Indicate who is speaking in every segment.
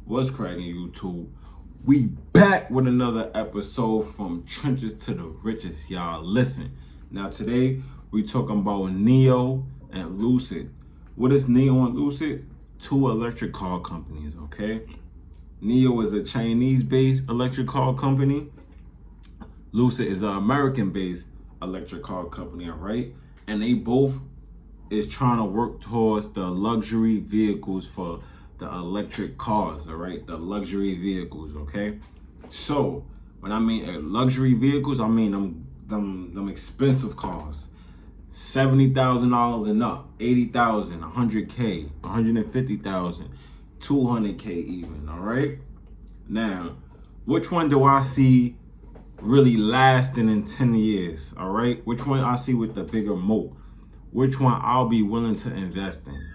Speaker 1: What's cracking, YouTube? We back with another episode from trenches to the riches, y'all. Listen, now today we talking about Neo and Lucid. What is Neo and Lucid? Two electric car companies, okay? Neo is a Chinese-based electric car company. Lucid is an American-based electric car company, all right? And they both is trying to work towards the luxury vehicles for the electric cars, all right? The luxury vehicles, okay? So when I mean luxury vehicles, I mean them expensive cars. $70,000 and up, 80,000, 100K, 150,000, 200K even, all right? Now, which one do I see really lasting in 10 years, all right? Which one I see with the bigger moat? Which one I'll be willing to invest in,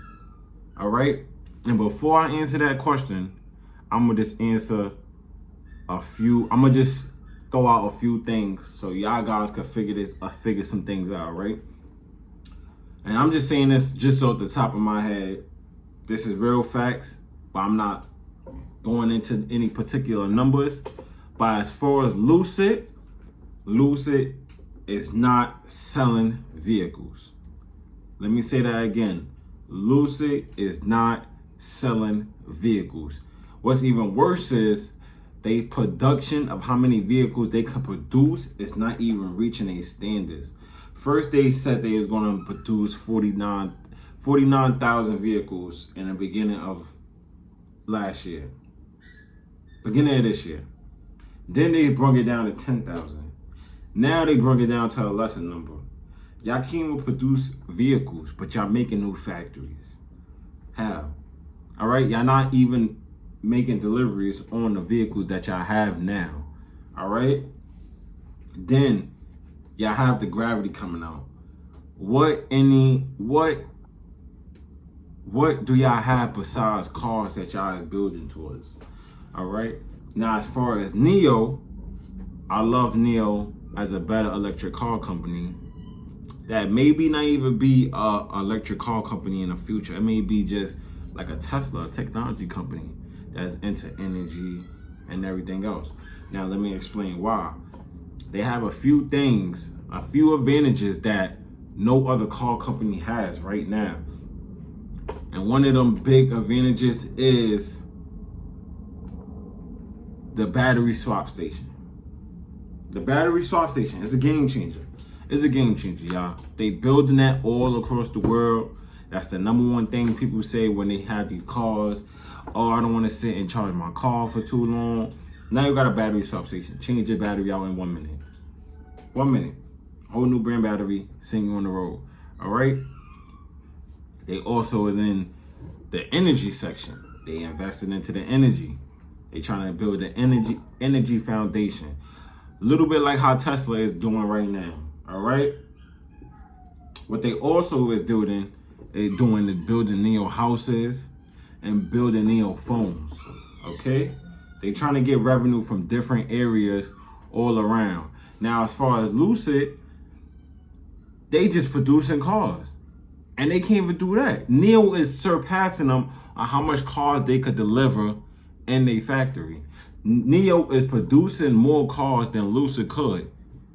Speaker 1: all right? And before I answer that question, I'm gonna just answer I'm gonna just throw out a few things so y'all guys can figure some things out, right? And I'm just saying this just off the top of my head. This is real facts, but I'm not going into any particular numbers. But as far as Lucid is not selling vehicles. Let me say that again. Lucid is not selling vehicles. What's even worse is they production of how many vehicles they can produce is not even reaching their standards. First, they said they was going to produce 49,000 vehicles in the beginning of last year. Beginning of this year. Then they brought it down to 10,000. Now they brought it down to a lesser number. Y'all can't even produce vehicles, but y'all making new factories. How? All right, y'all not even making deliveries on the vehicles that y'all have now. All right? Then y'all have the gravity coming out. What do y'all have besides cars that y'all are building towards? All right? Now, as far as Neo, I love Neo as a better electric car company that maybe not even be a electric car company in the future. It may be just like a Tesla, a technology company that's into energy and everything else. Now, let me explain why. They have a few things, a few advantages that no other car company has right now. And one of them big advantages is the battery swap station. The battery swap station is a game changer. It's a game changer, y'all. They building that all across the world. That's the number one thing people say when they have these cars. Oh, I don't want to sit and charge my car for too long. Now you got a battery swap station. Change your battery out in 1 minute. 1 minute. Whole new brand battery, send you on the road. All right? They also is in the energy section. They invested into the energy. They trying to build an energy foundation. A little bit like how Tesla is doing right now. All right. What they also is doing is building Neo houses and building Neo phones. Okay. They trying to get revenue from different areas all around. Now, as far as Lucid, they just producing cars. And they can't even do that. Neo is surpassing them on how much cars they could deliver in their factory. Neo is producing more cars than Lucid could.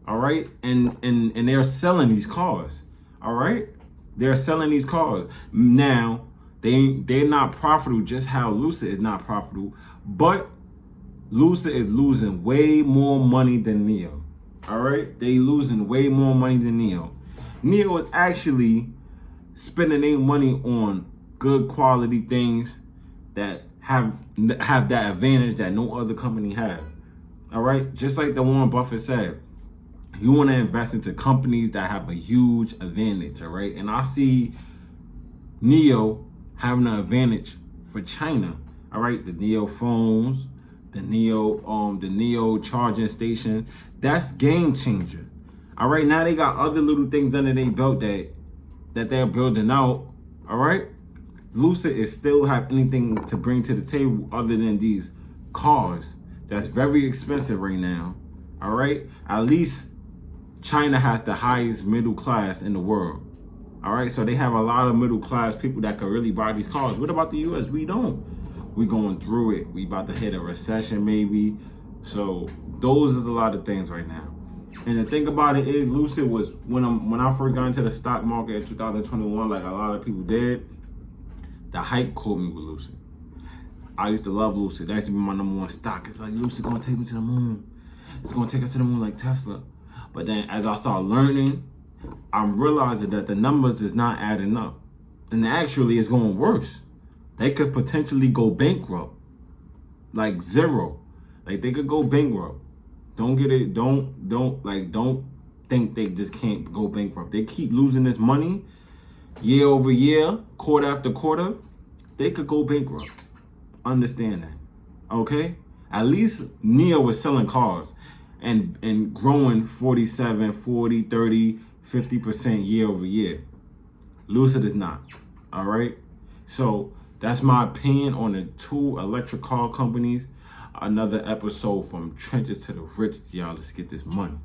Speaker 1: All right, and they're selling these cars. All right, they're selling these cars. Now they're not profitable, just how Lucid is not profitable, but Lucid is losing way more money than Neo. All right, they losing way more money than Neo. Neo is actually spending their money on good quality things that have that advantage that no other company have. All right, just like the Warren Buffett said. You want to invest into companies that have a huge advantage, all right? And I see Neo having an advantage for China, all right? The Neo phones, the Neo charging station, that's game changer. All right, now they got other little things under their belt that they're building out, all right? Lucid is still have anything to bring to the table other than these cars that's very expensive right now, all right? At least China has the highest middle class in the world. All right, so they have a lot of middle class people that can really buy these cars. What about the US? We don't. We going through it. We about to hit a recession maybe. So those is a lot of things right now. And the thing about it is, Lucid was when I first got into the stock market in 2021, like a lot of people did. The hype caught me with Lucid. I used to love Lucid. That used to be my number one stock. It's like, Lucid gonna take me to the moon. It's gonna take us to the moon like Tesla. But then as I start learning, I'm realizing that the numbers is not adding up. And actually it's going worse. They could potentially go bankrupt. Like zero. Like they could go bankrupt. Don't get it, don't think they just can't go bankrupt. They keep losing this money year over year, quarter after quarter. They could go bankrupt. Understand that. Okay? At least Neo was selling cars and growing 47, 40, 30, 50% year over year. Lucid is not. All right? So that's my opinion on the two electric car companies. Another episode from Trenches to the Rich. Y'all, let's get this money.